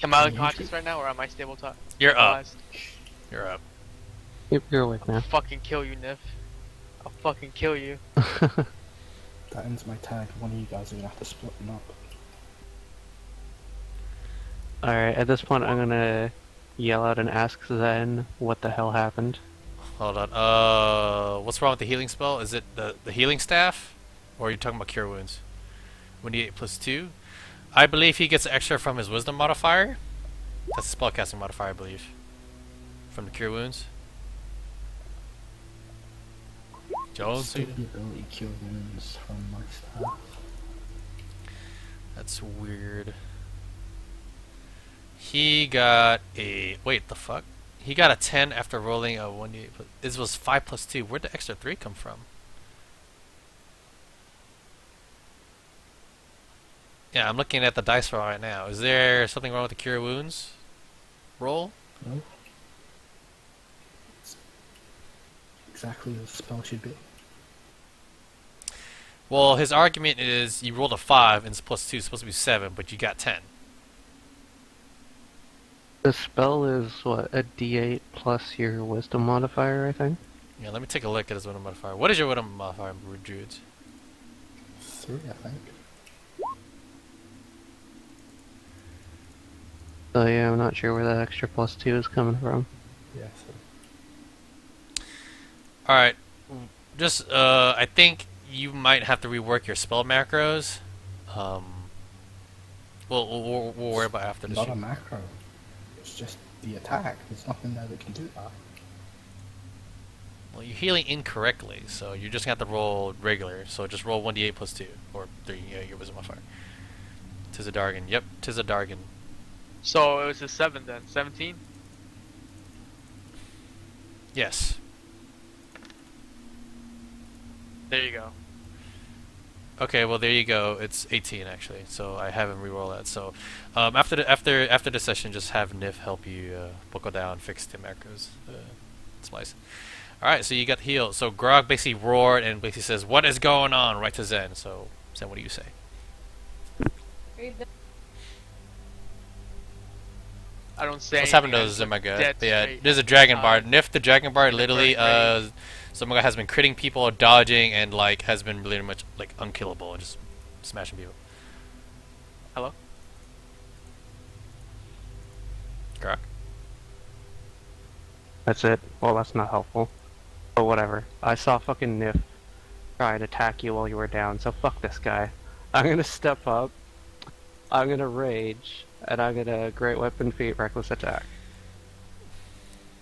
Am I unconscious right now, or am I stable top? You're up. You're up. You're awake I'll now. fucking kill you, Nif. I'll fucking kill you. That ends my tag. One of you guys are gonna have to split them up. Alright, at this point I'm gonna yell out and ask Zen what the hell happened. Hold on. What's wrong with the healing spell? Is it the healing staff? Or are you talking about cure wounds? 1d8 plus 2. I believe he gets extra from his wisdom modifier. That's a spellcasting modifier, I believe. From the cure wounds. Jones? Still the ability cure wounds from my staff. That's weird. He got a... Wait, the fuck? He got a 10 after rolling a 1d8. This was 5 plus 2. Where'd the extra 3 come from? Yeah, I'm looking at the dice roll right now. Is there something wrong with the cure wounds roll? No. It's exactly as the spell should be. Well, his argument is you rolled a 5 and it's plus 2, it's supposed to be 7, but you got 10. The spell is, what, a d8 plus your wisdom modifier, I think? Yeah, let me take a look at his wisdom modifier. What is your wisdom modifier, Druids? 3, I think. So yeah, I'm not sure where that extra plus 2 is coming from. Yeah, so. Alright, just, I think you might have to rework your spell macros. We'll worry about after this. Not a macro. It's just the attack. There's nothing there that can do that. Well, you're healing incorrectly, so you're just going to have to roll regular. So just roll 1d8 plus 2, or 3, your wisdom modifier. Tis a Dargan. Yep, tis a Dargan. So it was a 7 then. 17? Yes. There you go. Okay, well there you go. It's 18 actually. So I have him reroll that. So after the session, just have Nif help you buckle down, fix the macros, splice. All right, so you got healed. So Grog basically roared and basically says, "What is going on?" Right to Zen. So Zen, what do you say? I don't say. What's happened to anything, Zen, my guy? dead Yeah, straight. there's a dragon bard. Nif the dragon bard literally Right. some guy has been critting people, dodging, and like has been really much like unkillable and just smashing people. Hello? Grog. That's it. Well, that's not helpful. But whatever. I saw fucking Nif try and attack you while you were down, so fuck this guy. I'm gonna step up, I'm gonna rage, and I'm gonna Great Weapon Feat Reckless Attack.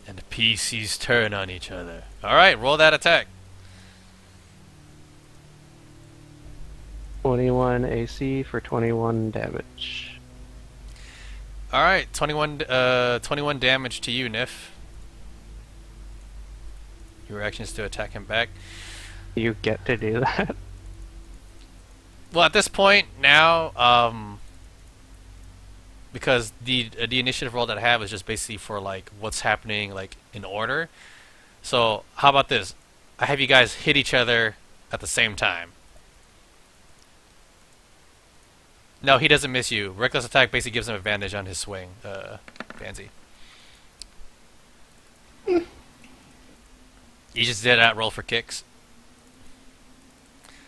And the PCs turn on each other. Alright, roll that attack. 21 AC for 21 damage. Alright, 21 damage to you, Nif. Your reaction is to attack him back. You get to do that? Well, at this point now, because the initiative roll that I have is just basically for like what's happening like in order. So how about this? I have you guys hit each other at the same time. No, he doesn't miss you. Reckless attack basically gives him advantage on his swing, Fancy. You just did that roll for kicks.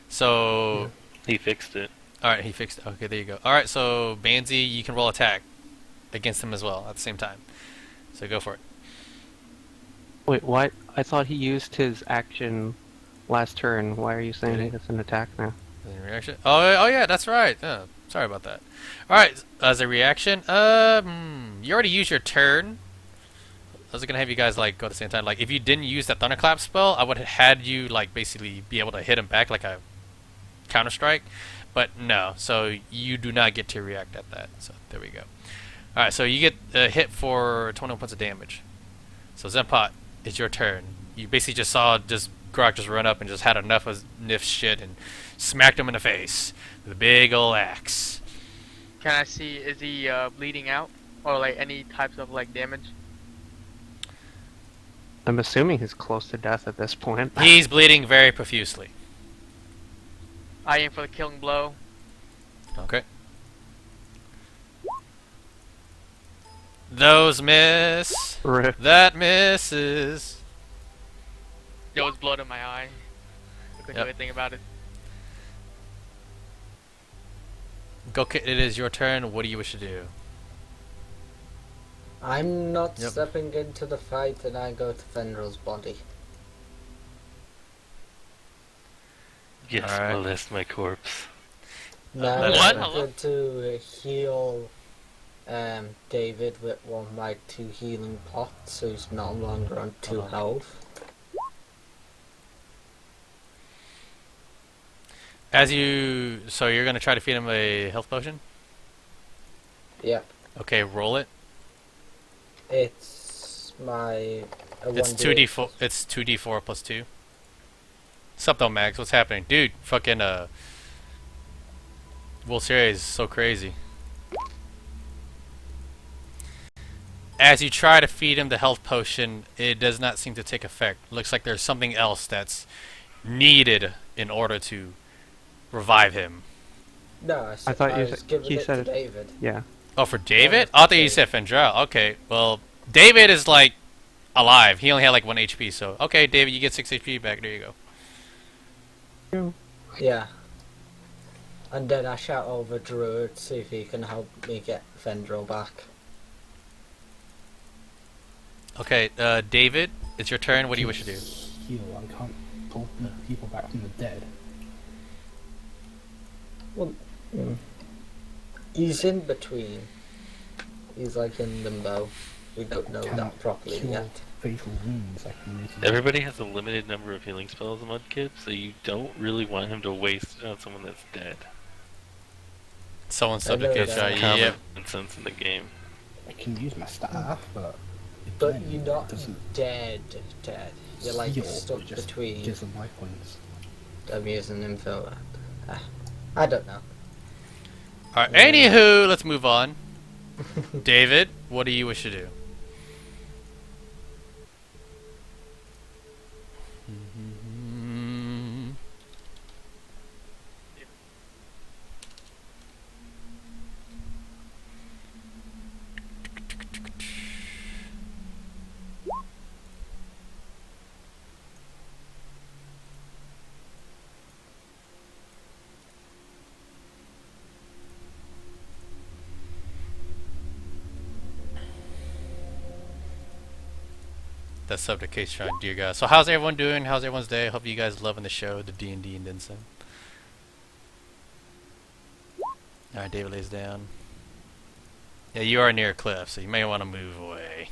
So... He fixed it. Alright, he fixed it. Okay, there you go. Alright, so Banzi, you can roll attack against him as well at the same time. So go for it. Wait, what? I thought he used his action last turn. Why are you saying Did he? it's an attack now? As a reaction? Oh yeah, that's right. Oh, sorry about that. Alright, as a reaction, you already used your turn. I was gonna have you guys like go at the same time. Like if you didn't use that thunderclap spell, I would have had you like basically be able to hit him back like a counter strike. But no, so you do not get to react at that. So there we go. Alright, so you get a hit for 21 points of damage. So Zenpot, it's your turn. You basically just saw Grok just run up and just had enough of Nif's shit and smacked him in the face with a big ol' axe. Can I see, is he bleeding out? Or like any types of like damage? I'm assuming he's close to death at this point. He's bleeding very profusely. I aim for the killing blow. Okay. Those miss. Rip. That misses. There was blood in my eye. I couldn't Yep. do anything about it. It is your turn. What do you wish to do? I'm not Yep. stepping into the fight, and I go to Fenrir's body. Yes, Alright. molest my corpse. Now What? I'm Hello? going to heal David with one of my 2 healing pots, so he's no longer on 2 Hold on. health. So you're gonna try to feed him a health potion? Yep. Okay, roll it. It's my... It's 2d4. It's 2d4 plus 2. Sup though, Max? What's happening, dude? Fucking World Series is so crazy. As you try to feed him the health potion, it does not seem to take effect. Looks like there's something else that's needed in order to revive him. No, I thought you was said- giving he it said to it- David. Yeah. Oh, for David? Yeah, I thought you said Fendrell. Okay, well, David is like alive. He only had like 1 HP, so okay, David, you get 6 HP back. There you go. Yeah. And then I shout over Druid, see if he can help me get Fendril back. Okay, David, it's your turn. What do you wish to do? Heal. I can't pull people back from the dead. He's in between. He's like in limbo. We don't know Cannot that properly cure yet. fatal wounds. I can make it. Everybody has a limited number of healing spells in Mudkip, so you don't really want him to waste it on someone that's dead. Someone I know subjugate that. shot. Common Yep. sense in the game. I can use my staff, but But again, you're not it doesn't dead. You're like heal, stuck it just between. gives them life points. I'm using info. I don't know. All right. Anywho, let's move on. David, what do you wish to do? That's up to Case Shrine, dear God. So how's everyone doing? How's everyone's day? Hope you guys loving the show, the D&D and Dinson. Alright, David lays down. Yeah, you are near a cliff, so you may want to move away.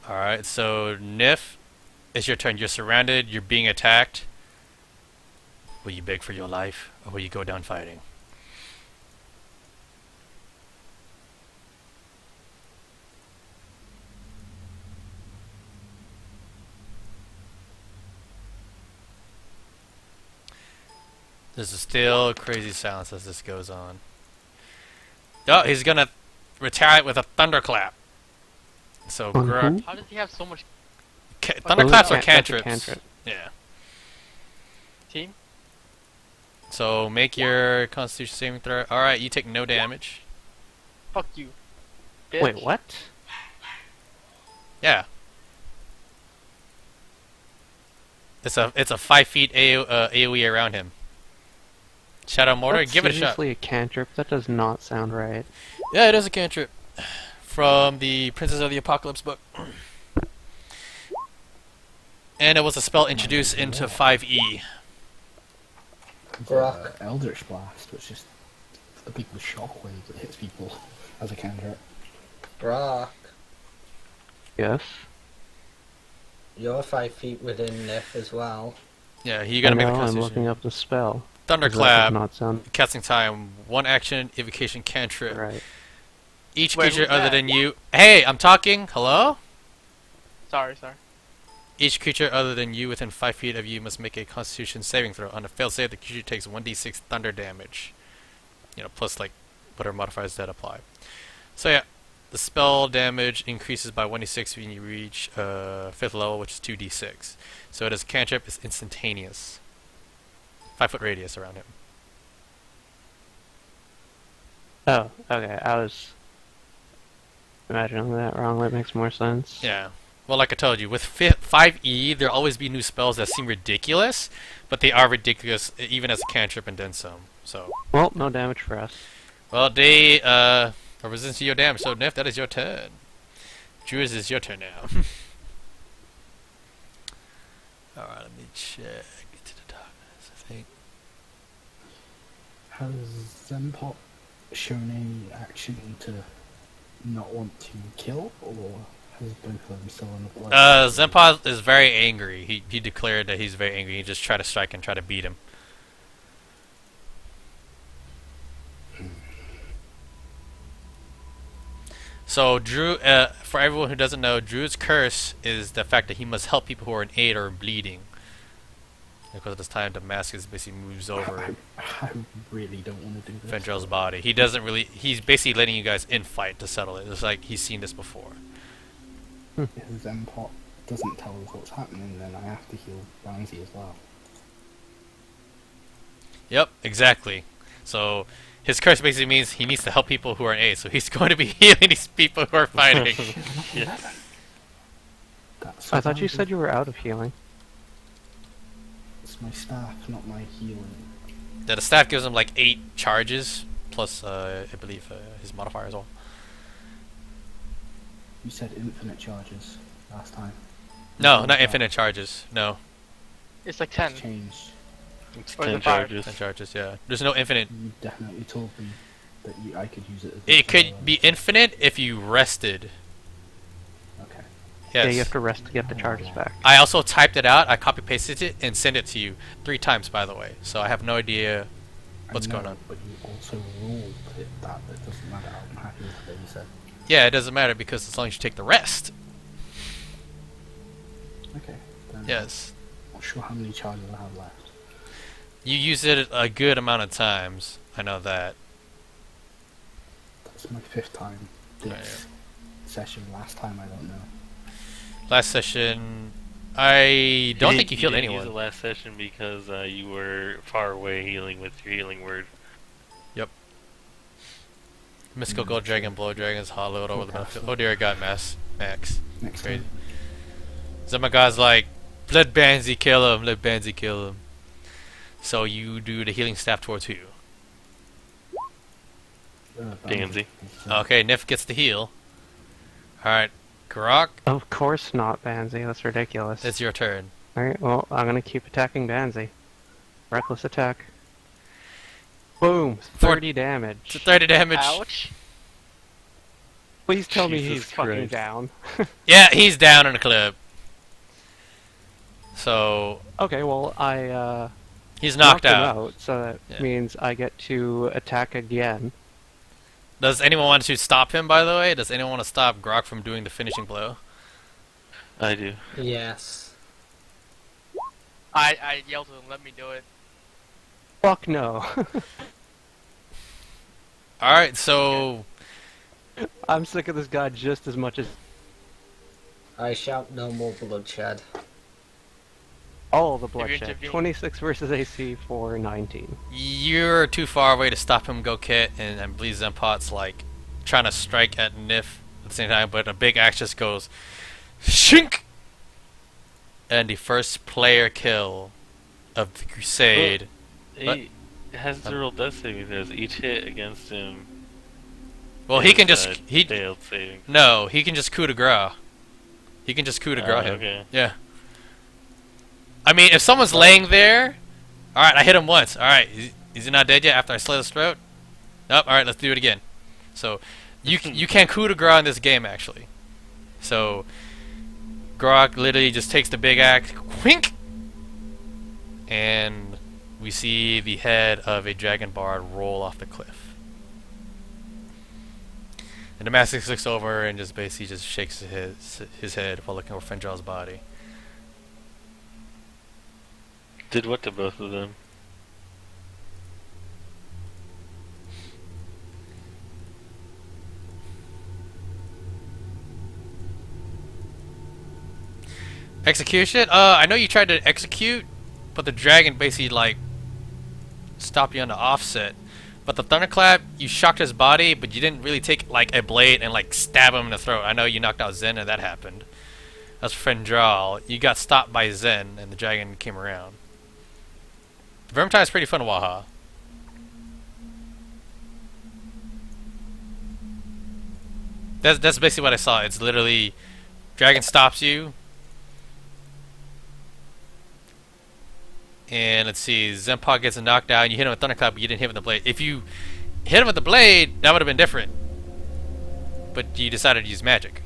Alright, so Nif, it's your turn. You're surrounded, you're being attacked. Will you beg for your life, or will you go down fighting? There's a still crazy silence as this goes on. Oh, he's gonna retaliate with a thunderclap. So, On who? How does he have so much thunderclaps are That's a cantrips. cantrip. Yeah. team? So make your Constitution saving throw. All right, you take no damage. Fuck you. Bitch. Wait, what? Yeah. It's a 5 feet AOE around him. Shadow Mortar, That's give it a shot. seriously a cantrip? That does not sound right. Yeah, it is a cantrip from the Princess of the Apocalypse book. And it was a spell introduced into 5e. Rock. Eldritch Blast, which is a big shockwave that hits people as a cantrip. Brock, Yes? you're 5 feet within Nif as well. Yeah, you gotta make a I'm Constitution. looking up the spell. 'Cause that does Thunderclap, not sound casting time, 1 action, evocation cantrip. right. Each Wait, creature who's other that? than you. Hey, I'm talking. Hello? Sorry. Each creature other than you within 5 feet of you must make a Constitution saving throw. On a failed save, the creature takes 1d6 thunder damage. You know, plus like whatever modifiers that apply. So yeah, the spell damage increases by 1d6 when you reach 5th level, which is 2d6. So it is cantrip is instantaneous. 5 foot radius around him. Oh, okay. I was Imagining that wrong, that makes more sense. Yeah. Well, like I told you, with 5E, there'll always be new spells that seem ridiculous, but they are ridiculous even as a cantrip and then some. So. Well, no damage for us. Well, they are resistant to your damage, so Nif, that is your turn. Druids, is your turn now. Alright, let me check. Into the darkness, I think. Has Zempot shown any action to not want to kill, or has both of them still on the blood? Zempot is very angry. He declared that he's very angry. He just tried to strike and try to beat him. So Drew, for everyone who doesn't know, Drew's curse is the fact that he must help people who are in aid or bleeding. Because of this time, Damascus basically moves over I really don't want to do this. Vendrell's body. He doesn't really. He's basically letting you guys infight to settle it. It's like he's seen this before. If Zempot doesn't tell us what's happening, then I have to heal Ramsey as well. Yep, exactly. So his curse basically means he needs to help people who are in aid. So he's going to be healing these people who are fighting. Yes. That's I thought you said you were out of healing. It's my staff, not my healing. Yeah, the staff gives him like 8 charges plus, I believe, his modifier as well. You said infinite charges last time. No, not infinite charges. No, It's like 10. It's changed. It's Or the 10 fire. charges. 10 charges. Yeah, there's no infinite. You definitely told me that I could use it as It a could spell. be infinite if you rested. Okay. Yes. Yeah, you have to rest to get the charges back. I also typed it out. I copy pasted it and sent it to you 3 times, by the way. So I have no idea what's I know, going on. But you also ruled it that it doesn't matter. I'm happy with what you said. Yeah, it doesn't matter because as long as you take the rest. Okay. Then Yes. I'm not sure how many charges I have left. You use it a good amount of times. I know that. That's my 5th time this Right, session. Last time, I don't know. Last session, I don't think you healed didn't use anyone. the last session because you were far away healing with your healing word. Mystical Gold Dragon, Blow Dragons, hollowed over the Okay, battlefield. so- Oh dear God, Max. Next Crazy. time. So my guy's like, let Banzi kill him, let Banzi kill him. So you do the healing staff towards who? Danzy. Okay, Nif gets the heal. Alright, Grok, Of course not, Banzi. That's ridiculous. it's your turn. Alright, well, I'm gonna keep attacking Banzi. Reckless attack. Boom! 30 damage. It's 30 damage. Ouch. Please tell me Jesus he's fucking Christ. down. Yeah, he's down in the clip. So, Okay, well, I he's knocked him out. so that Yeah. means I get to attack again. Does anyone want to stop him, by the way? Does anyone want to stop Grok from doing the finishing blow? I do. Yes. I yelled to him, let me do it. Fuck no. Alright, so I'm sick of this guy just as much as I shout no more bloodshed. all the you bloodshed. intervene- 26 versus AC for 19. you're too far away to stop him, Go Kit, and I believe Zempot's like trying to strike at Nif at the same time, but a big axe just goes shink! And the first player kill of the Crusade. He has 0 death saving throws. Each hit against him. Well, he can is, just he failed saving. no, he can just coup de grace. He can just coup de grace him. Okay. Yeah. I mean, if someone's laying there, all right, I hit him once. All right, is he not dead yet? After I slit his throat? Nope. All right, let's do it again. So, you can't coup de grace in this game actually. So, Grok literally just takes the big axe, wink, and we see the head of a dragon bard roll off the cliff. And Damascus looks over and just basically just shakes his head while looking over Fendral's body. Did what to both of them? Execution? I know you tried to execute, but the dragon basically like stopped you on the offset. But the thunderclap, you shocked his body, but you didn't really take like a blade and like stab him in the throat. I know you knocked out Zen and that happened. That's Fendral. You got stopped by Zen and the dragon came around. Vermintide is pretty fun to Waha. That's basically what I saw. It's literally dragon stops you. And let's see, Zenpog gets knocked out and you hit him with Thunderclap, but you didn't hit him with the blade. If you hit him with the blade, that would have been different. But you decided to use magic.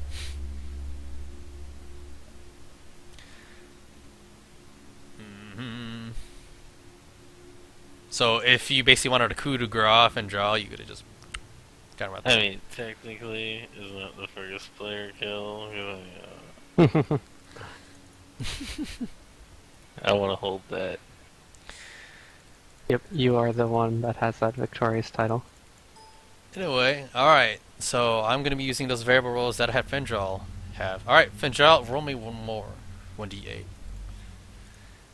So if you basically wanted a coup de grace and draw, you could have just got him right there. I mean, technically, isn't that the first player kill? I want to hold that. Yep, you are the one that has that victorious title. Anyway, alright. So I'm going to be using those variable rolls that I had Fendral have. Alright, Fendral, roll me one more. 1d8.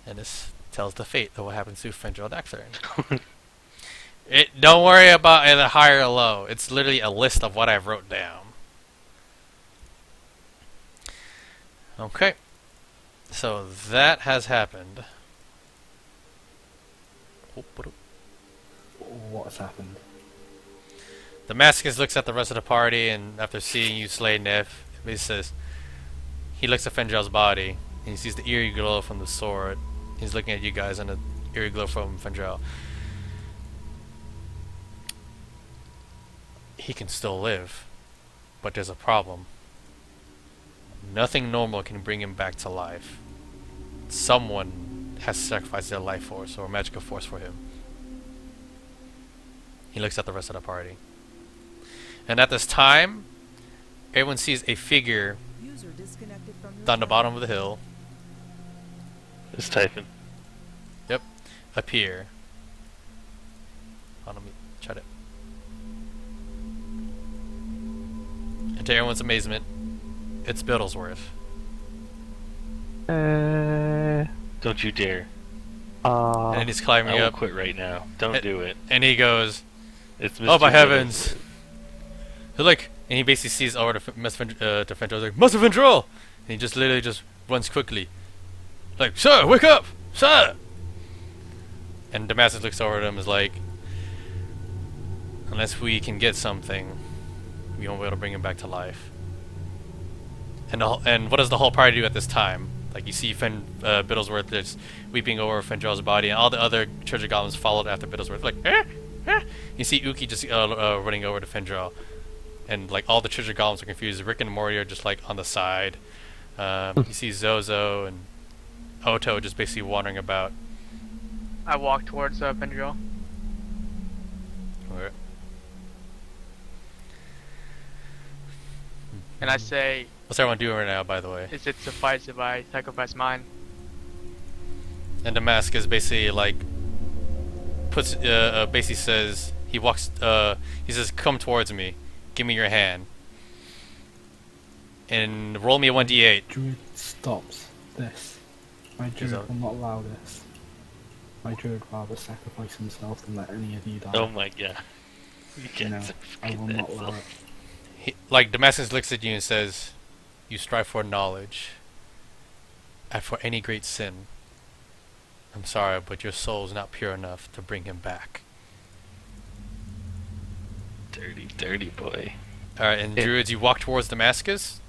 And this tells the fate of what happens to Fendral next turn. Don't worry about either high or low. It's literally a list of what I wrote down. Okay. So that has happened. What's happened? Damascus looks at the rest of the party, and after seeing you slay Nif, he says, he looks at Fendral's body, and he sees the eerie glow from the sword. He's looking at you guys, and the eerie glow from Fendral. He can still live, but there's a problem. Nothing normal can bring him back to life. Someone has sacrificed their life force or magical force for him. He looks at the rest of the party. And at this time, everyone sees a figure down the bottom of the hill. It's typing. Yep. Appear. Hold on, let me try to. And to everyone's amazement, it's Biddlesworth. Don't you dare. And then he's climbing I will up. quit right now. Don't do it. And he goes, It's Mr. "Oh my heavens!" Biddlesworth. He's like, and he basically sees over to Fendral, like, "Master Fendral!" And he just literally just runs quickly, like, "Sir, wake up, sir!" And Damascus looks over at him, is like, "Unless we can get something, we won't be able to bring him back to life." And what does the whole party do at this time? Like, you see Biddlesworth just weeping over Fendral's body, and all the other Church of Goblins followed after Biddlesworth, like, eh, eh. You see Uki just running over to Fendral, and like all the Church of Goblins are confused. Rick and Morty are just like on the side. You see Zozo and Oto just basically wandering about. I walk towards Fendral. Okay. And I say, What's everyone doing right now, by the way? is it suffice if I sacrifice mine? And Damascus basically like puts basically says he says, "Come towards me, give me your hand, and roll me a 1d8." Druid stops this. My druid will not allow this. My druid rather sacrifice himself than let any of you die. Oh my god. You No, can't I will not allow it. Like Damascus looks at you and says, "You strive for knowledge, and for any great sin. I'm sorry, but your soul is not pure enough to bring him back." Dirty, dirty boy. All right, and Druids, you walk towards Damascus.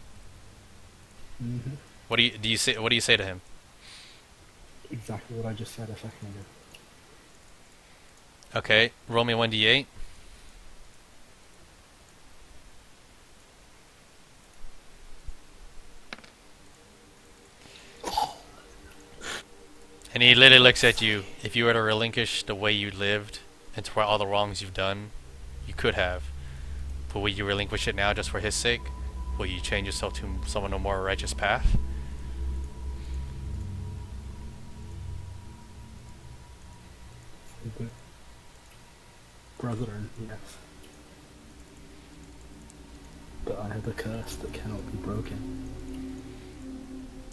Mm-hmm. What do you say? What do you say to him? Exactly what I just said a second ago. Okay, roll me a 1d8. And he literally looks at you. If you were to relinquish the way you lived and to all the wrongs you've done, you could have. But will you relinquish it now just for his sake? Will you change yourself to someone on a more righteous path? But brethren, yes. But I have a curse that cannot be broken.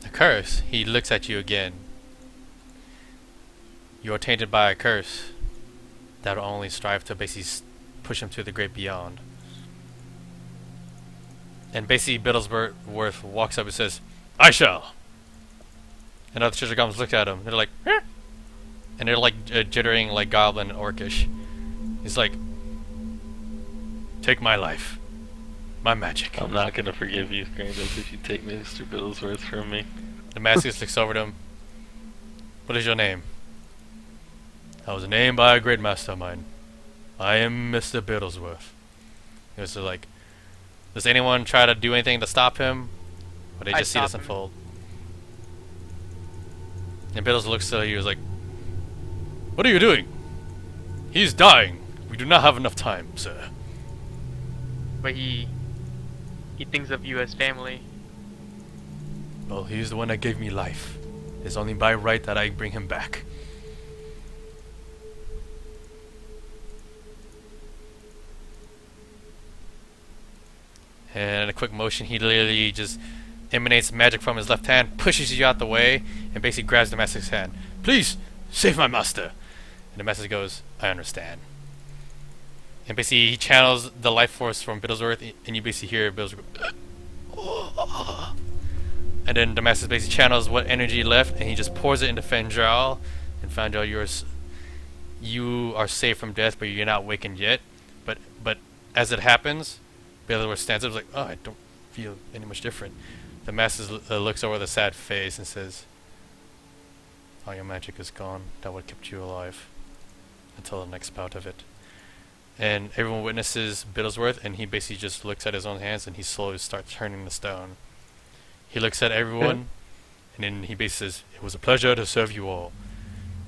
A curse? He looks at you again. You are tainted by a curse. that will only strive to basically push him to the great beyond. And basically Biddlesworth walks up and says, "I shall." And other treasure goblins look at him. They're like, "Huh?" And they're like jittering like goblin and orcish. He's like, "Take my life, my magic." I'm not gonna forgive you, Grandis, if you take Mr. Biddlesworth from me. The Damascus looks over to him. "What is your name?" "I was named by a great master of mine. I am Mr. Biddlesworth." He was like, "Does anyone try to do anything to stop him? Or they I just see this stop him. unfold?" And Biddles looks at you, was like, "What are you doing? He's dying. We do not have enough time, sir." But he thinks of you as family. "Well, he's the one that gave me life. It's only by right that I bring him back." And in a quick motion, he literally just emanates magic from his left hand, pushes you out the way, and basically grabs the master's hand. "Please, save my master." And the master goes, "I understand." And basically, he channels the life force from Biddlesworth, and you basically hear Biddlesworth go, and then the master basically channels what energy left, and he just pours it into Fendral. And Fendral, you are safe from death, but you're not awakened yet. But as it happens, Biddlesworth stands up and is like, "Oh, I don't feel any much different." The master looks over with a sad face and says, "All your magic is gone. That would have kept you alive until the next bout of it." And everyone witnesses Biddlesworth, and he basically just looks at his own hands, and he slowly starts turning the stone. He looks at everyone, and then he basically says, "It was a pleasure to serve you all."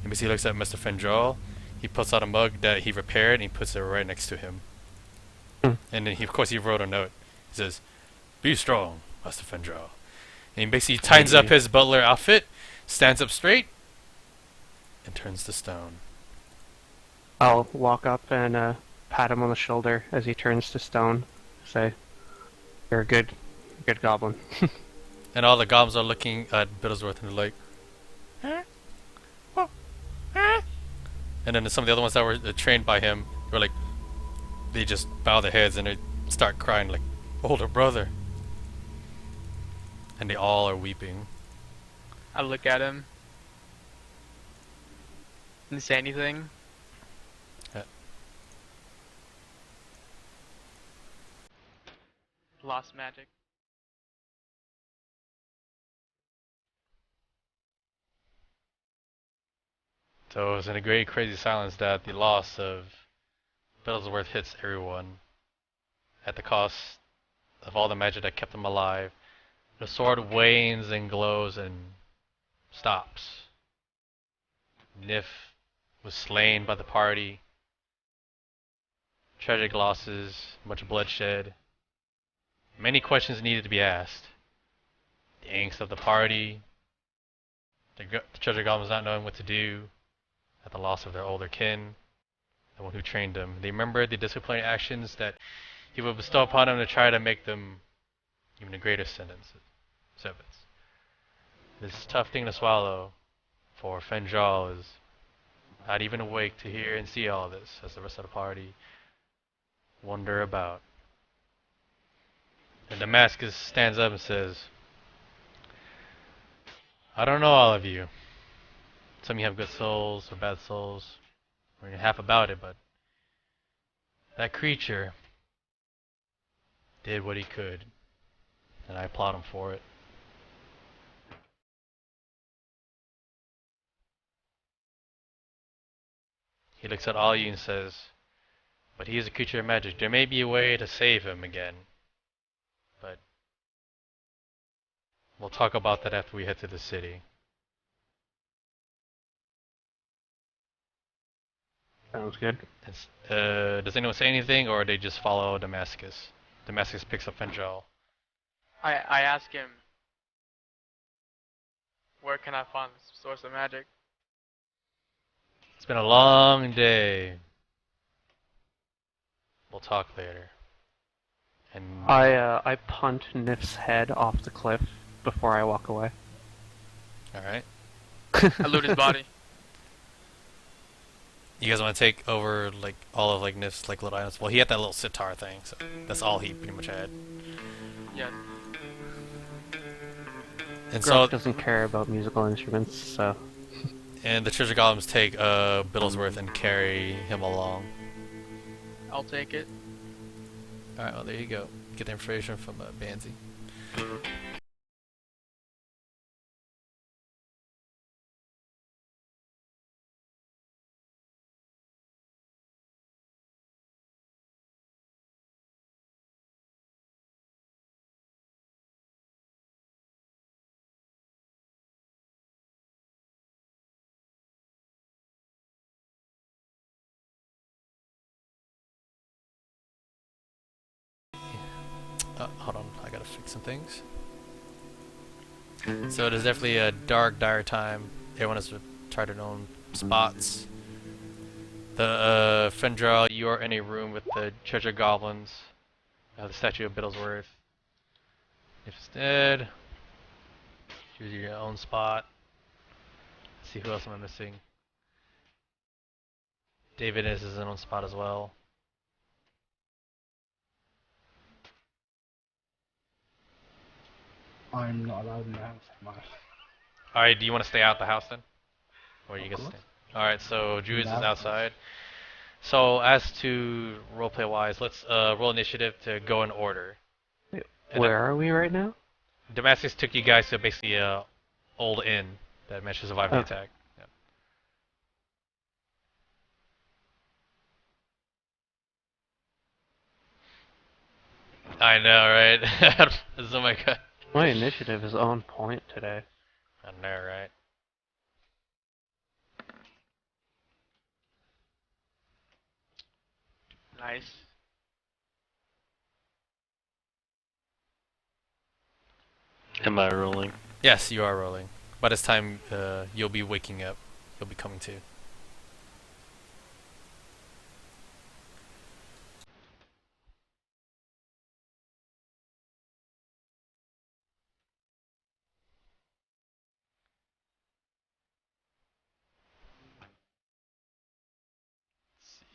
And basically looks at Mr. Fendral. He puts out a mug that he repaired, and he puts it right next to him. And then, of course, he wrote a note. He says, "Be strong, Master Fendral." And he basically tightens up his butler outfit, stands up straight, and turns to stone. I'll walk up and pat him on the shoulder as he turns to stone. Say, "You're a good goblin." And all the goblins are looking at Biddlesworth, and they're like, "Huh? What? Huh?" And then some of the other ones that were trained by him were like, they just bow their heads and they start crying like, "Older brother." And they all are weeping. I look at him. Didn't say anything. Lost magic. So it was in a great crazy silence that the loss of Biddlesworth hits everyone at the cost of all the magic that kept him alive. The sword wanes and glows and stops. Nif was slain by the party. Tragic losses, much bloodshed. Many questions needed to be asked. The angst of the party, the treasure goblins not knowing what to do at the loss of their older kin, the one who trained them. They remembered the disciplinary actions that he would bestow upon them to try to make them even a greater servants. This is a tough thing to swallow, for Fendral is not even awake to hear and see all this, as the rest of the party wander about. And Damascus stands up and says, "I don't know all of you. Some of you have good souls or bad souls, or you're half about it, but that creature did what he could, and I applaud him for it. He looks at all you and says, but he is a creature of magic. There may be a way to save him again, but we'll talk about that after we head to the city." Sounds good. Does anyone say anything, or they just follow Damascus? Damascus picks up Fendral. I ask him, where can I find the source of magic? It's been a long day. We'll talk later. And I punt Nif's head off the cliff before I walk away. all right. I loot his body. You guys want to take over like all of like Nif's like little items? Well, he had that little sitar thing, so that's all he pretty much had. Yeah. And Grok so, doesn't care about musical instruments, so and the treasure golems take Bigglesworth and carry him along. I'll take it. All right, well there you go. Get the information from Banzi. Hold on, I gotta fix some things. So it is definitely a dark, dire time. Everyone has tried their own spots. The Fendral, you are in a room with the treasure goblins. The statue of Bigglesworth. If it's dead, choose your own spot. Let's see who else am I missing. David is his own spot as well. I'm not allowed in the house, am I? Alright, do you want to stay out the house then? Or you Of guys course. stay? Alright, so Druids is Out. outside. So as to roleplay wise, let's roll initiative to go in order. And where are we right now? Damascus took you guys to basically old inn that managed to survive the Oh. attack. Yep. I know, right? Oh my god. My initiative is on point today. I know, right? Nice. Am I rolling? Yes, you are rolling. By this time, you'll be waking up. You'll be coming to.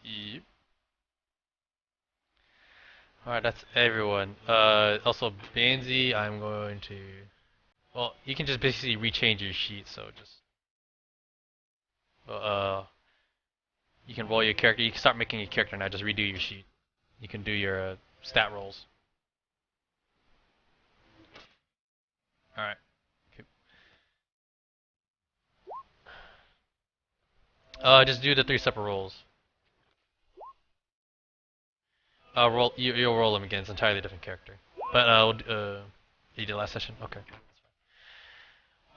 Yep. Alright, that's everyone. Also, Banzi, I'm going to... Well, you can just basically rechange your sheet, so just... You can roll your character. You can start making your character now, just redo your sheet. You can do your stat rolls. Alright. Just do the 3 separate rolls. You'll roll them again. It's an entirely different character. But you did last session. Okay.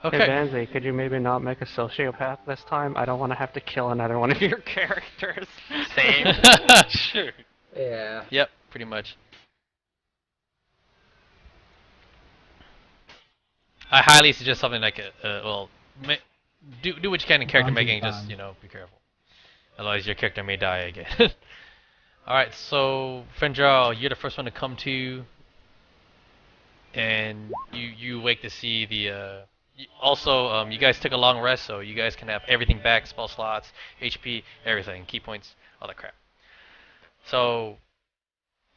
Okay. Hey Banzi, could you maybe not make a sociopath this time? I don't want to have to kill another one of your characters. Same. Sure. Yeah. Yep. Pretty much. I highly suggest something like do what you can in character Dungeon making. Just be careful. Otherwise, your character may die again. All right. So Fendral, you're the first one to come to, and you wake to see the. Also, you guys took a long rest, so you guys can have everything back: spell slots, HP, everything, key points, all that crap. So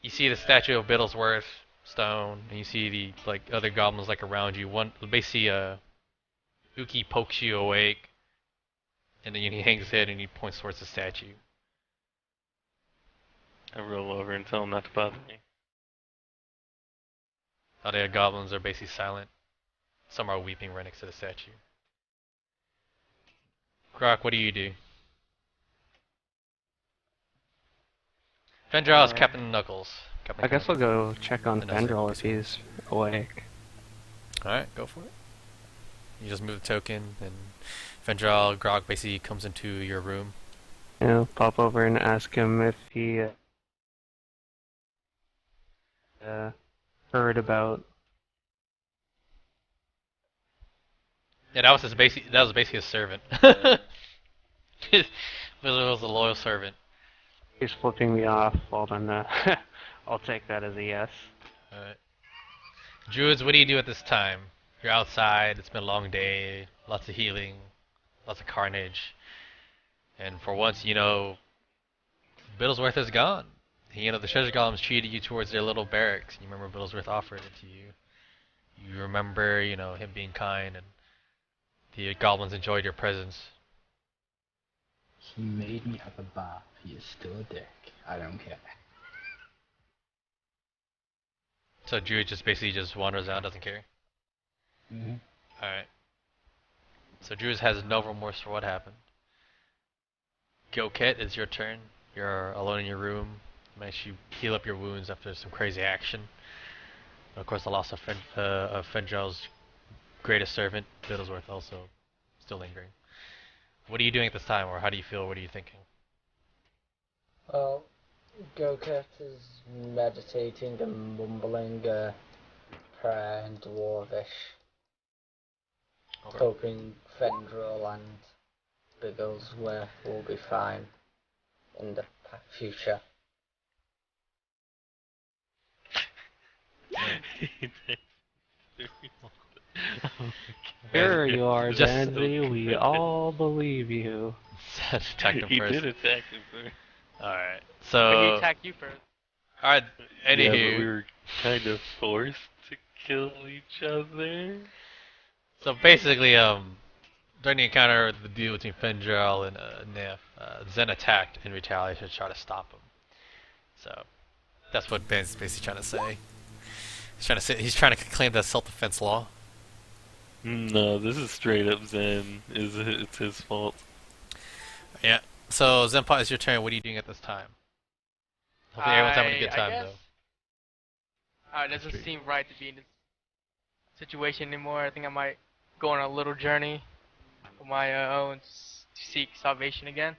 you see the statue of Bigglesworth stone, and you see the other goblins around you. One basically Uki pokes you awake, and then he hangs his head and he points towards the statue. I roll over and tell him not to bother me. Other goblins are basically silent. Some are weeping right next to the statue. Grok, what do you do? Fendral is Captain Knuckles. I guess I'll go check on And that's Fendral it. if he's awake. Alright, go for it. You just move the token, and Fendral, Grog basically comes into your room. Pop over and ask him if he heard about. Yeah, that was basically a servant. It was a loyal servant. He's flipping me off. Well then, I'll take that as a yes. Alright. Druids, what do you do at this time? You're outside, it's been a long day, lots of healing, lots of carnage. And for once, Biddlesworth is gone. The treasure golems treated you towards their little barracks. You remember Biddlesworth offered it to you. You remember, him being kind, and the goblins enjoyed your presence. He made me have a bath. He is still a dick. I don't care. So Druid just basically just wanders around, doesn't care. Mm-hmm. Alright. So Druid has no remorse for what happened. Goket, it's your turn. You're alone in your room. Manage you heal up your wounds after some crazy action. And of course, the loss of Fenjal's greatest servant, Biddlesworth, also still lingering. What are you doing at this time, or how do you feel? What are you thinking? Well, Goket is meditating and mumbling a prayer in Dwarvish, Okay. hoping Fendril and Bigglesworth will be fine in the future. Here you are, Just- Danzy. We all believe you. Attack him He first. did attack him first. Alright. But he So, attacked you first. alright. Yeah, but we Anywho, were kind of forced to kill each other. so basically, during the encounter, the deal between Fendril and Nif, Zen attacked in retaliation to try to stop him. So, that's what Ben's basically trying to say. He's trying to claim that self-defense law. No, this is straight up Zen. It's his fault. Yeah. So, Zenpot, it's your turn. What are you doing at this time? Hopefully everyone's having a good time, though. It doesn't seem right to be in this situation anymore. I think I might go on a little journey of my own to seek salvation again.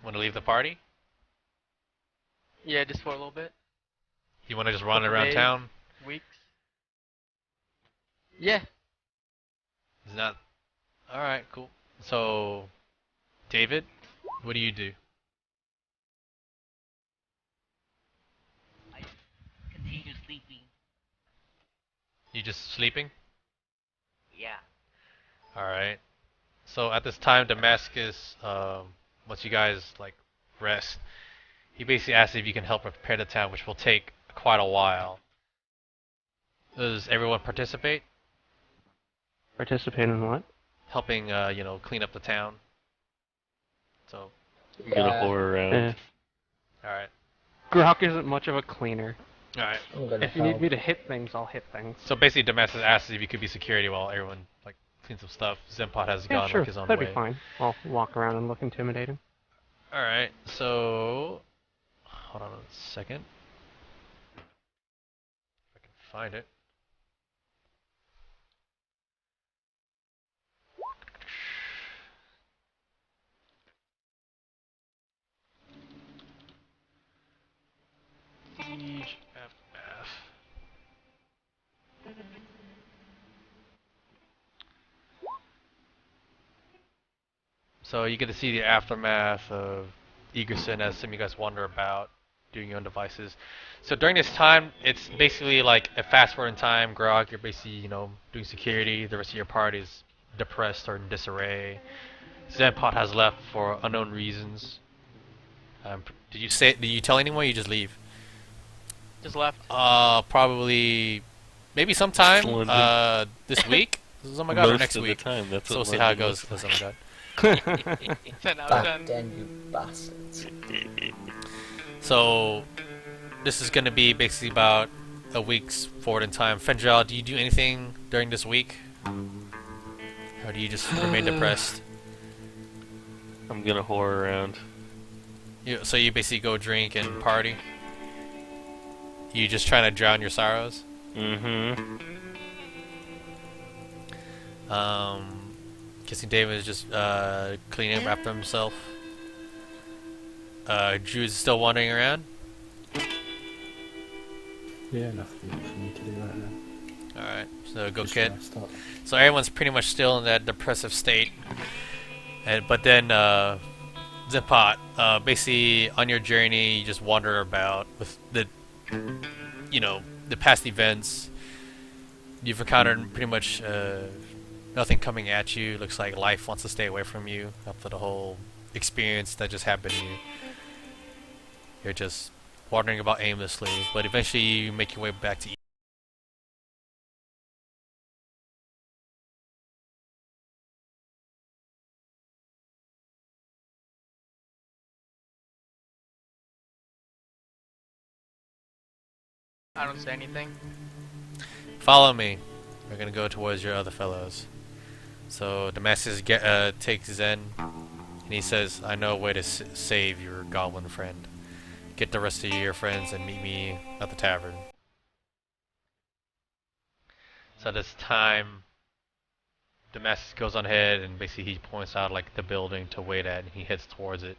Want to leave the party? Yeah, just for a little bit. You want to just run Couple around days. town? Weeks. Yeah. It's not. Alright, cool. So, David, what do you do? I continue sleeping. You just sleeping? Yeah. Alright. So at this time, Damascus, once you guys rest, he basically asks if you can help prepare the town, which will take quite a while. Does everyone participate? Participate in what? Helping, clean up the town. So, I'm gonna whore around. Eh. alright. Grok isn't much of a cleaner. Alright. I'm gonna If you need help. me to hit things, I'll hit things. So basically, Damascus asks if you could be security while everyone, cleans up stuff. Zenpot has Yeah, gone sure. his own That'd way. be fine. I'll walk around and look intimidating. Alright, so... Hold on a second. If I can find it. Siege FF. So you get to see the aftermath of Egerson as some of you guys wander about, doing your own devices. So during this time, it's basically like a fast forward in time. Grog, you're basically, doing security. The rest of your party is depressed or in disarray. Zenpot has left for unknown reasons. Did you tell anyone, or you just leave? Just left. Probably, maybe sometime, London. this week? Oh my god, or Most next of week. the time, that's So we'll what see how it London goes. looks Oh like. my god. 10 out of Back 10. then, you bastards. So, this is going to be basically about a week's forward in time. Fendril, do you do anything during this week? Or do you just remain depressed? I'm gonna whore around. So you basically go drink and party? You just trying to drown your sorrows? Mm-hmm. Kissing David is just cleaning up after himself. Drew's still wandering around? Yeah, nothing for me to do right now. Alright, so go Just kid. rest up. So everyone's pretty much still in that depressive state. But then Zenpot, basically on your journey you just wander about with the past events. You've encountered pretty much Nothing coming at you. Looks like life wants to stay away from you after the whole experience that just happened to you. You're just wandering about aimlessly, but eventually you make your way back to. I don't say anything. Follow me. We're gonna go towards your other fellows. So Damascus takes Zen, and he says, "I know a way to save your goblin friend. Get the rest of your friends and meet me at the tavern." So this time, Damascus goes on ahead and basically he points out like the building to wait at, and he heads towards it.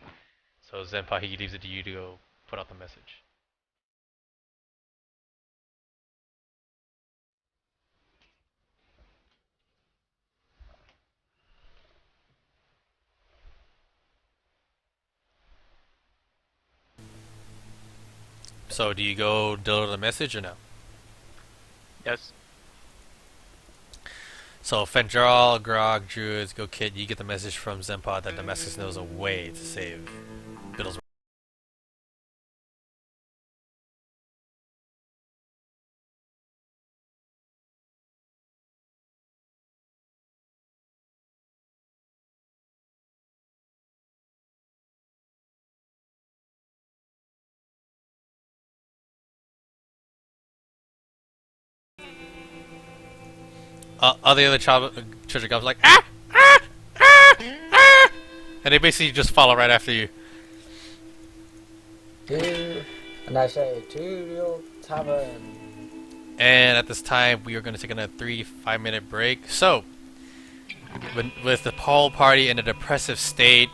So Zenpai, he leaves it to you to go put out the message. So do you go deliver the message or no? Yes. So Fendral, Grog, Druids, Go Kid, you get the message from Zenpai that Damascus knows a way to save Biddlesworth. All the other children goblins like ah, ah, ah, ah, and they basically just follow right after you. And I say, to your tavern. And at this time, we are going to take a 5-minute break. So, with the whole party in a depressive state,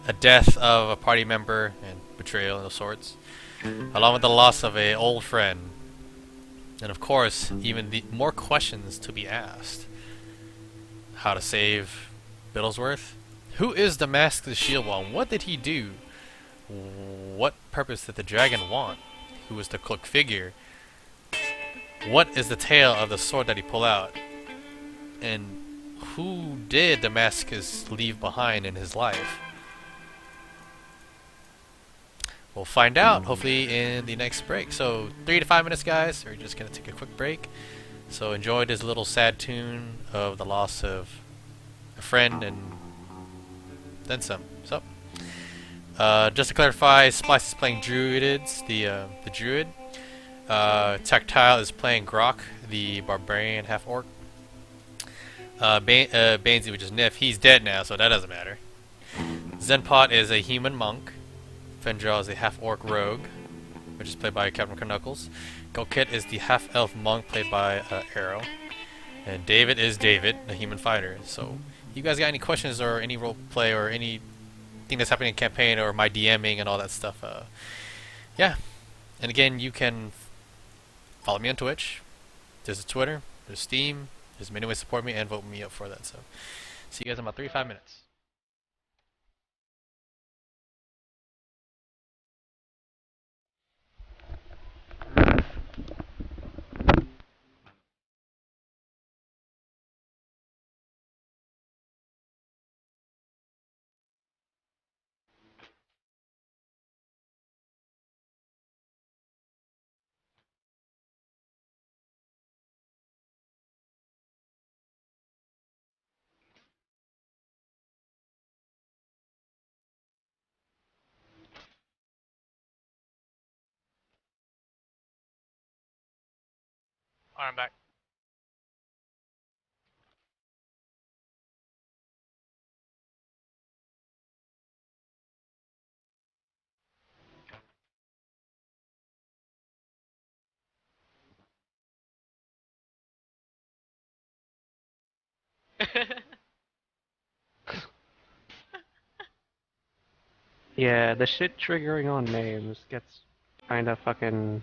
a death of a party member, and betrayal of sorts, along with the loss of an old friend, and of course, even more questions to be asked. How to save Biddlesworth? Who is the Mask of the Shield One? What did he do? What purpose did the dragon want? Who was the cloaked figure? What is the tale of the sword that he pulled out? And who did Damascus leave behind in his life? We'll find out, hopefully, in the next break. So, 3 to 5 minutes, guys. We're just going to take a quick break. So, enjoy this little sad tune of the loss of a friend and then some. So, just to clarify, Splice is playing Druids, the Druid. Tactile is playing Grok, the Barbarian half-orc. Bainsy, which is Nif, he's dead now, so that doesn't matter. Zenpot is a human monk. Fendral is a half-orc rogue, which is played by Captain Knuckles. Golkit is the half-elf monk, played by Arrow. And David is David, a human fighter. So, you guys got any questions or any role play or anything that's happening in campaign or my DMing and all that stuff? Yeah. And again, you can follow me on Twitch. There's a Twitter. There's Steam. There's many ways to support me and vote me up for that. So, see you guys in about 3 to 5 minutes. Alright, I'm back. Yeah, the shit triggering on names gets kinda fucking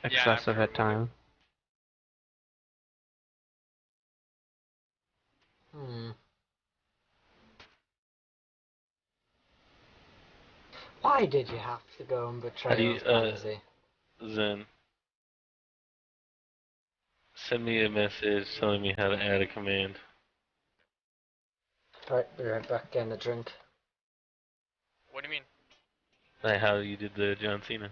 excessive at times. Why did you have to go and How betray do you, Pansy? Zen, send me a message telling me how to add a command. Right, be right back getting a drink. What do you mean? Like how you did the John Cena.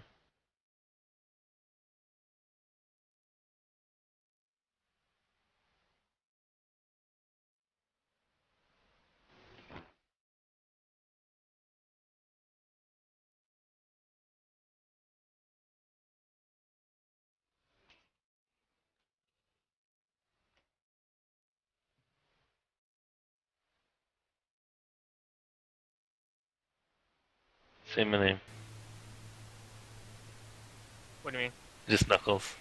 Say my name. What do you mean? Just Knuckles.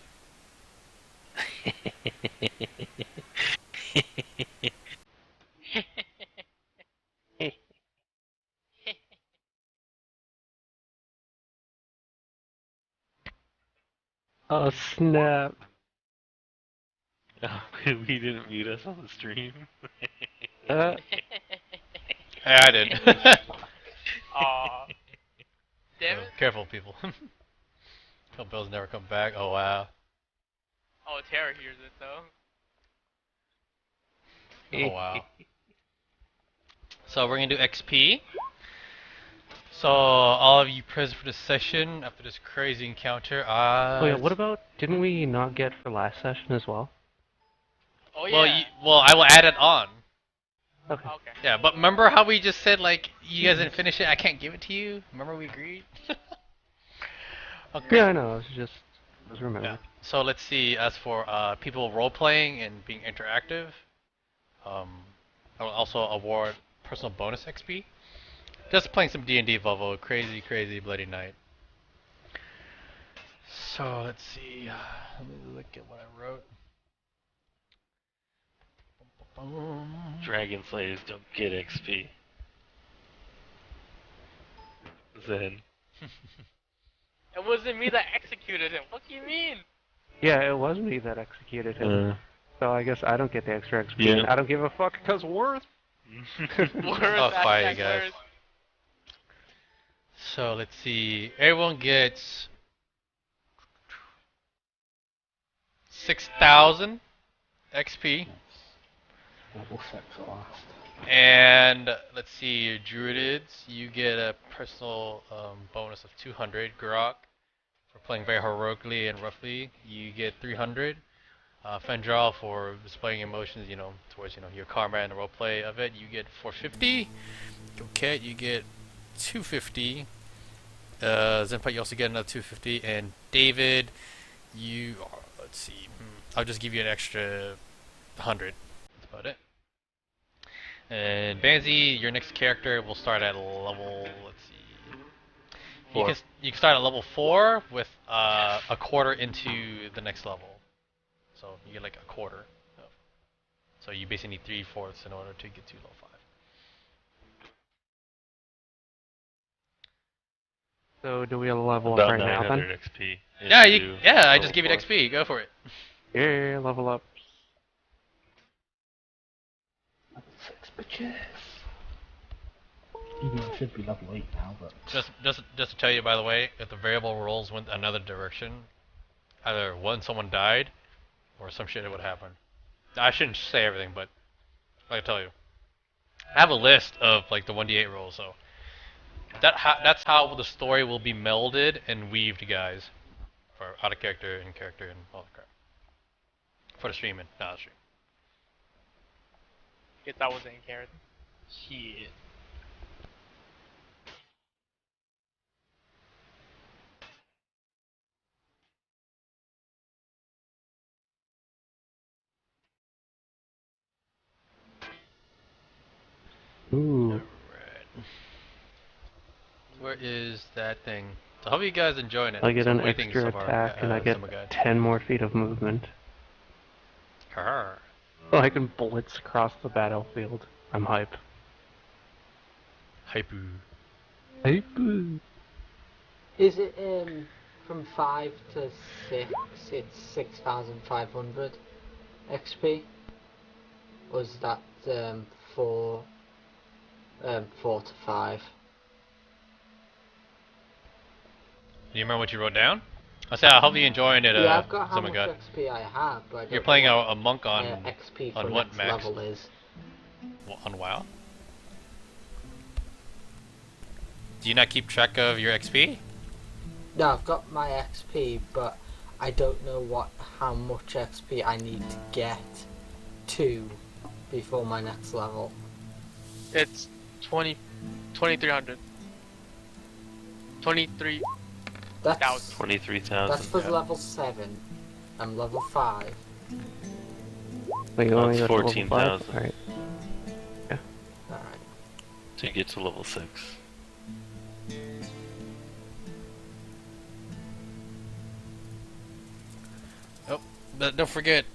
Oh snap! Oh, we didn't mute us on the stream. Uh, Yeah, I did. Aw. Damn So, it. careful, people. Hope Bill's never come back. Oh wow. Oh, Tara hears it though. Oh wow. So we're gonna do XP. So all of you present for this session after this crazy encounter. oh yeah, what about, didn't we not get for last session as well? Oh yeah. Well, I will add it on. Okay. Okay. Yeah, but remember how we just said like you guys didn't finish it? I can't give it to you. Remember we agreed? Okay. Yeah, I know, I was remembering. Yeah. So let's see. As for people role playing and being interactive, I will also award personal bonus XP. Just playing some D&D Volvo, crazy bloody night. So let's see. Let me look at what I wrote. Dragon Slayers don't get XP. Zen. It wasn't me that executed him. What do you mean? Yeah, it was me that executed him. So I guess I don't get the extra XP. Yeah. And I don't give a fuck because Worth. Worse, Oh, fire, you hashtag guys. worse. So let's see. Everyone gets 6,000 XP. Level 6 at last. And let's see, Druids, you get a personal bonus of 200. Grok, for playing very heroically and roughly, you get 300. Fendral, for displaying emotions, towards your karma and the roleplay of it, you get 450. Okay, you get 250. Zenpai, you also get another 250. And David, let's see, I'll just give you an extra 100. That's about it. And Banzi, your next character will start at level, let's see. You 4. can start at level 4 with a quarter into the next level. So you get like a quarter. So you basically need 3/4 in order to get to level 5. So do we level up About right now 900 then? XP. Yeah, I just give you XP. Go for it. Yeah, level up. Level 6 bitches. Even though it should be level 8 now, but... Just to tell you, by the way, if the variable rolls went another direction, either one, someone died, or some shit would happen. I shouldn't say everything, but I tell you, I have a list of like the 1d8 rolls, so that's how the story will be melded and weaved, guys, for out of character, in character, and all that crap. For the streaming, not the stream. Guess I wasn't in character. Shit. Ooh. Alright. Where is that thing? So I hope you guys enjoying it. I get So an what do you think extra so far, attack and I get Summer Guide? 10 more feet of movement. Arr. So I can blitz across the battlefield. I'm hype. Hypoo. Hype. Is it from 5 to 6? It's 6,500 XP. Or is that 4 to 5? Do you remember what you wrote down? I hope you're enjoying it, Yeah, I've got how Summer much God. XP I have, but I don't You're playing know a monk on what XP on for what next max? level is. On WoW? Do you not keep track of your XP? No, I've got my XP, but I don't know how much XP I need to get to before my next level. It's 2300. 23. That's 23,000. for level 7. I'm level 5. Wait, you only That's go to level 5? 14,000. Alright. Alright. To get to level 6. But don't forget,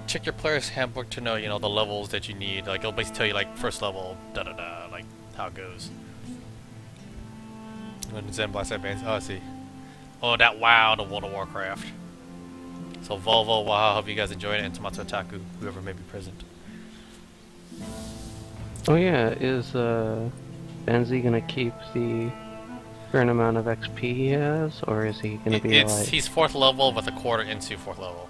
check your player's handbook to know, you know, the levels that you need. Like, it'll basically tell you, like, first level, da-da-da, like, how it goes. When Zen Blast Advance, oh, I see. Oh, that WoW to World of Warcraft. So, Volvo, wow, hope you guys enjoyed it, and Tomato Taku, whoever may be present. Oh yeah, is Benzie gonna keep the current amount of XP he has, or is he gonna be like... He's 4th level with a quarter into 4th level.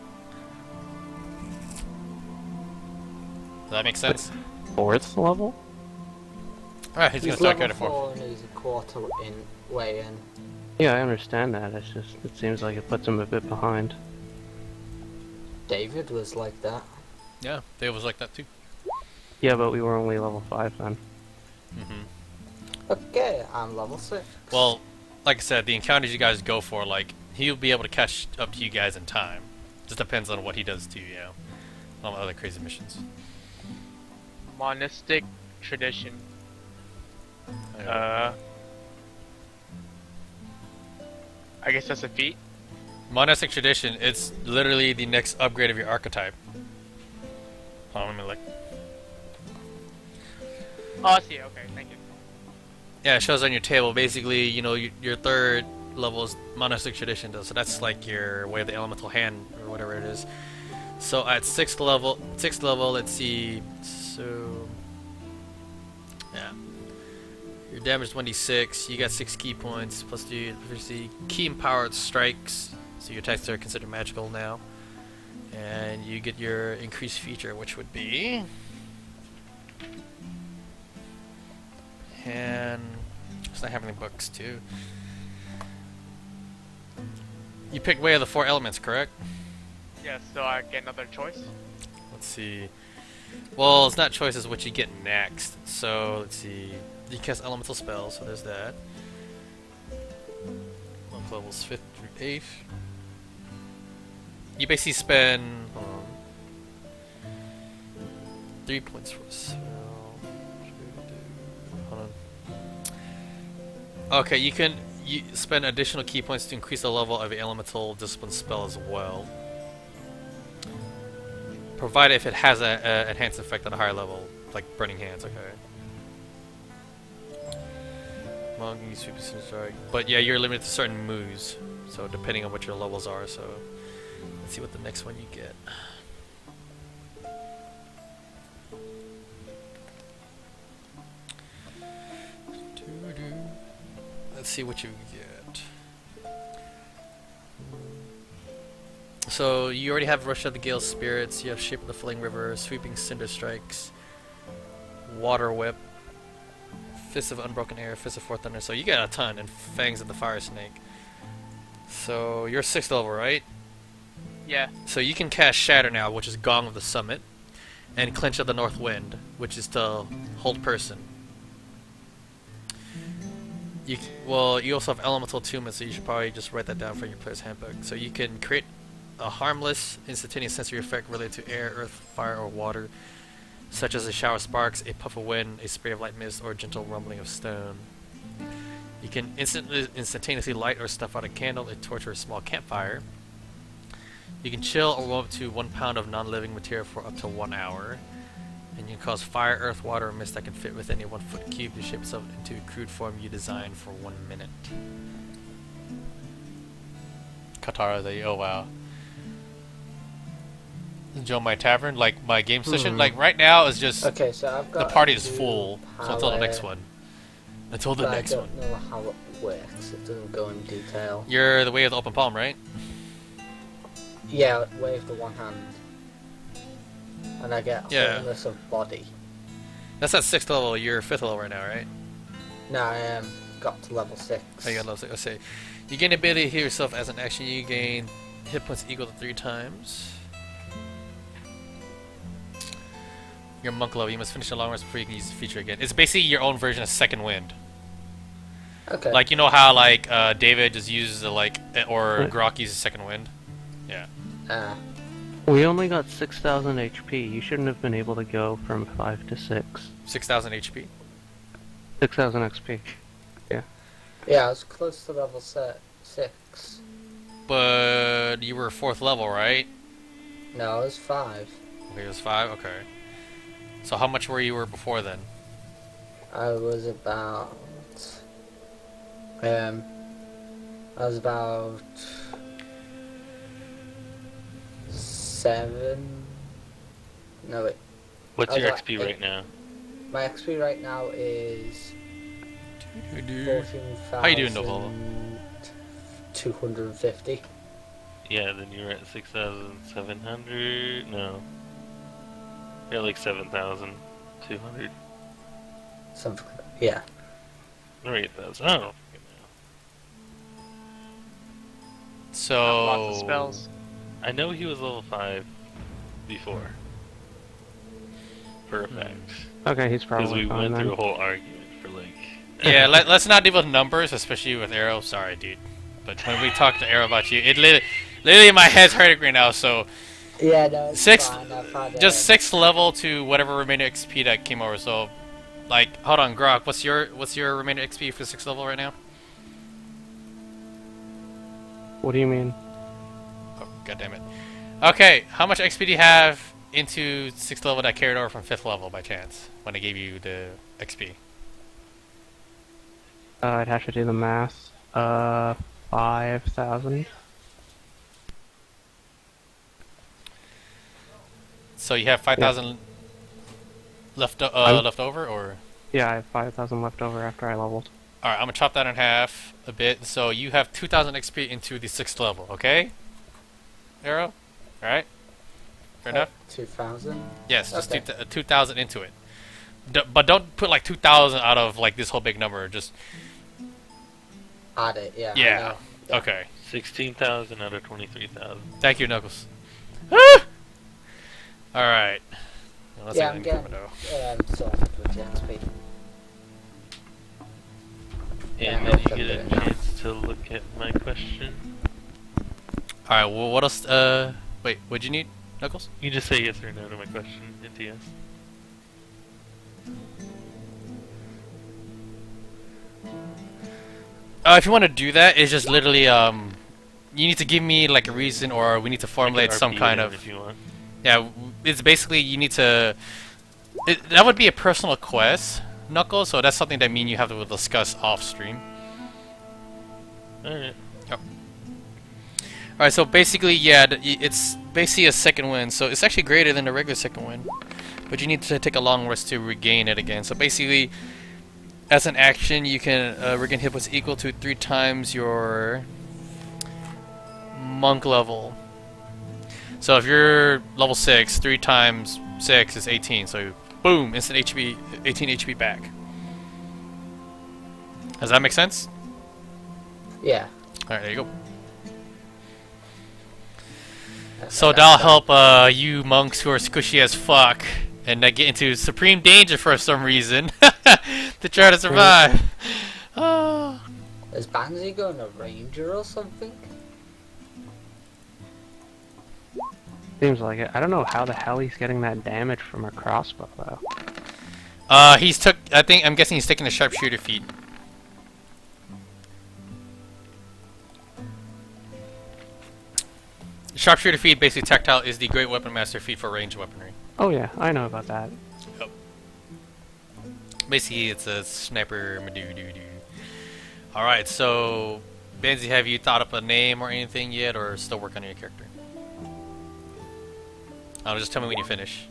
Does that make sense? 4th level? Alright, he's gonna start getting 4th. 4 and he's a quarter way in. Yeah, I understand that. It's just, it seems like it puts him a bit behind. David was like that. Yeah, Dave was like that too. Yeah, but we were only level 5 then. Okay, I'm level 6. Well, like I said, the encounters you guys go for, like, he'll be able to catch up to you guys in time. Just depends on what he does to you, you know, on other crazy missions. Monistic tradition. Yeah. I guess that's a feat. Monastic Tradition, it's literally the next upgrade of your archetype. Hold on, let me look. Oh, I see. Okay, thank you. Yeah, it shows on your table. Basically, you know, your 3rd level is Monastic Tradition, though, so that's like your way of the elemental hand or whatever it is. So at 6th level, let's see. So yeah, your damage is 1d6. You got 6 key points plus 2 proficiency. Key empowered strikes. So your attacks are considered magical now, and you get your increased feature, which would be. And it's not having any books too. You pick way of the 4 elements, correct? Yes, so I get another choice. Let's see. Well, it's not choices what you get next. So let's see. You cast elemental spells, so there's that. Monk levels 5th through 8th. You basically spend 3 points for a spell. Hold on. Okay, you spend additional key points to increase the level of your elemental discipline spell as well. Provided if it has an enhanced effect at a higher level, like Burning Hands, okay. Monk, you sweep, strike. But yeah, you're limited to certain moves, so depending on what your levels are, so let's see what the next one you get. Let's see what you get. So you already have Rush of the Gale Spirits, you have Shape of the Flame River, Sweeping Cinder Strikes, Water Whip, Fist of Unbroken Air, Fist of Fourth Thunder, so you got a ton, and Fangs of the Fire Snake. So you're 6th level, right? Yeah. So you can cast Shatter now, which is Gong of the Summit, and Clench of the North Wind, which is to hold person. Well, you also have Elemental Attunement, so you should probably just write that down for your player's handbook. So you can create a harmless, instantaneous sensory effect related to air, earth, fire, or water, such as a shower of sparks, a puff of wind, a spray of light mist, or a gentle rumbling of stone. You can instantaneously light or snuff out a candle, a torch, or a small campfire. You can chill or warm up to 1 pound of non-living material for up to 1 hour. And you can cause fire, earth, water, or mist that can fit within a 1 foot cube to shape itself into a crude form you design for 1 minute. Katara, oh wow. Join my tavern, like my game session, like right now is just Okay, so I've got the party is full, so until the next one. Until the next one. I don't know how it works. It doesn't go in detail. You're the way of the open palm, right? Yeah, wave the one hand. And I get wholeness of body. That's at 6th level. You're 5th level right now, right? No, I am got to level 6. Oh, you got level 6. Let's say you gain the ability to heal yourself as an action. You gain hit points equal to 3 times. Your monk level. You must finish a long rest before you can use the feature again. It's basically your own version of Second Wind. Okay. Like, you know how like David just uses the or Grok uses Second Wind. Yeah. We only got 6,000 HP. You shouldn't have been able to go from 5 to 6. 6,000 HP. 6,000 XP. Yeah, I was close to level 6. But you were 4th level, right? No, it was 5. Okay, it was 5. Okay. So how much were you before then? I was about 7. No, wait. What's your like XP right now? My XP right now is 14,250. How you doing, Novola? Yeah, then you're at 6,700. No. You're at like 7,200. Something. Yeah. Or 8,000. I don't know. So Lots of spells. I know he was level 5 before. For a fact. Okay, he's Because probably we fine went then. through a whole argument for like... yeah, let's not deal with numbers, especially with Arrow. Sorry, dude. But when we talk to Arrow about you, it literally my head's hurting right now. So Yeah, no, it's Sixth- fine. I've had, just 6th level to whatever remaining XP that came over. So, like, hold on, Grok. What's your remaining XP for 6th level right now? What do you mean? Oh, god damn it. Okay, how much XP do you have into 6th level that carried over from 5th level by chance when I gave you the XP? I'd have to do the math. 5,000. So you have 5,000 left over, or? Yeah, I have 5,000 left over after I leveled. Alright, I'm gonna chop that in half a bit. So you have 2,000 XP into the 6th level, okay? Arrow? Alright? Fair enough? 2,000. Yes, just Okay. 2,000 into it. But don't put like 2,000 out of like this whole big number, just... Add it, yeah. I Yeah, know. okay. 16,000 out of 23,000. Thank you, Knuckles. Alright. Yeah, I'm getting sorted with the XP. Yeah, And then you I'm get a doing that. chance to look at my question. Alright, well, what else? Wait, what'd you need, Knuckles? You just say yes or no to my question into yes. If you want to do that, it's just literally, you need to give me like a reason, or we need to formulate some RP kind it in of... if you want. Yeah, it's basically you need to... that would be a personal quest, Knuckles, so that's something that me and you have to discuss off-stream. Alright. Alright, so basically, yeah, it's basically a second win, so it's actually greater than the regular second win. But you need to take a long rest to regain it again. So basically, as an action, you can regain hit points equal to 3 times your monk level. So if you're level 6, 3 times 6 is 18, so boom, instant HP, 18 HP back. Does that make sense? Yeah. Alright, there you go. That's So that'll help you monks who are squishy as fuck and that get into supreme danger for some reason to try to survive. Oh. Is Banksy going a ranger or something? Seems like it. I don't know how the hell he's getting that damage from a crossbow, though. I'm guessing he's taking the sharpshooter feat. Sharpshooter feat, basically tactile, is the great weapon master feat for ranged weaponry. Oh yeah, I know about that. Basically, it's a sniper madoo-doo-doo. Alright, so... Benzie, have you thought up a name or anything yet, or still working on your character? Just tell me when you finish.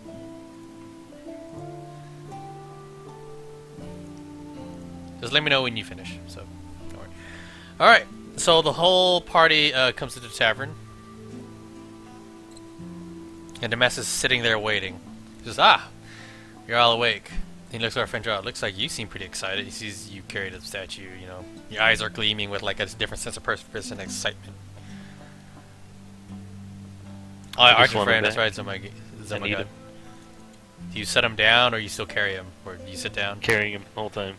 Just let me know when you finish, so... Don't worry. Alright, so the whole party comes to the tavern. And the mess is sitting there waiting. He says, "Ah, you're all awake." He looks at our friend Joe. It looks like you seem pretty excited. He sees you carry the statue, you know. Your eyes are gleaming with like a different sense of purpose and excitement. Oh, I just Archer want him friend, that's back. right, I need God. him. Do you set him down or you still carry him? Or do you sit down? Carrying him the whole time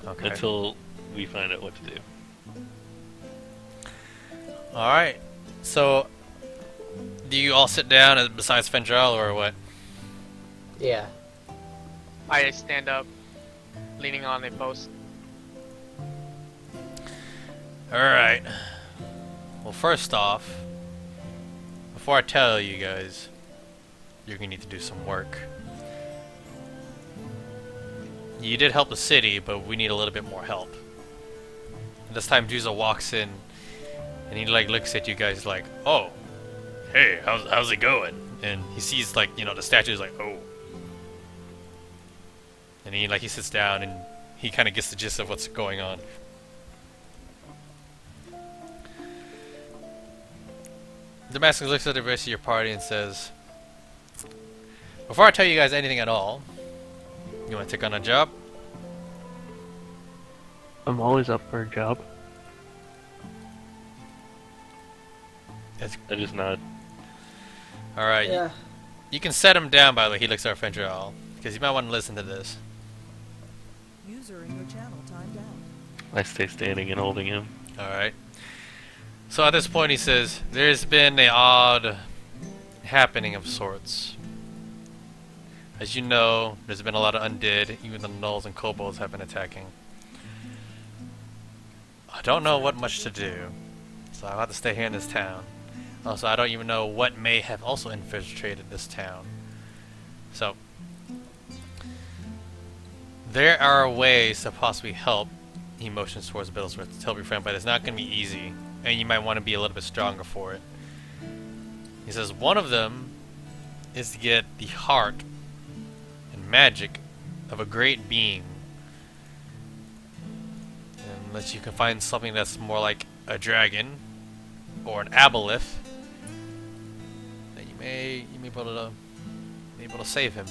Okay. until we find out what to do. Alright. So, do you all sit down besides Fendrel or what? Yeah. I stand up, leaning on a post. Alright. Well, first off, before I tell you guys, you're gonna need to do some work. You did help the city, but we need a little bit more help. And this time Juzo walks in, and he like looks at you guys like, oh, hey, how's it going? And he sees like, you know, the statue is like, oh. And he sits down and he kind of gets the gist of what's going on. Damascus looks at the rest of your party and says, before I tell you guys anything at all, you want to take on a job? I'm always up for a job. I just nod. Alright, Yeah. you can set him down, by the way. He looks at our friend Joel, because you might want to listen to this. User in your channel timed out. I stay standing and holding him. Alright. So at this point he says, there's been an odd happening of sorts. As you know, there's been a lot of undead, even the gnolls and kobolds have been attacking. I don't know what much to do, so I'll have to stay here in this town. Also, I don't even know what may have also infiltrated this town. So, there are ways to possibly help emotions towards Billsworth to help your friend, but it's not going to be easy, and you might want to be a little bit stronger for it. He says one of them is to get the heart and magic of a great being. Unless you can find something that's more like a dragon or an aboleth, then you may be able to save him.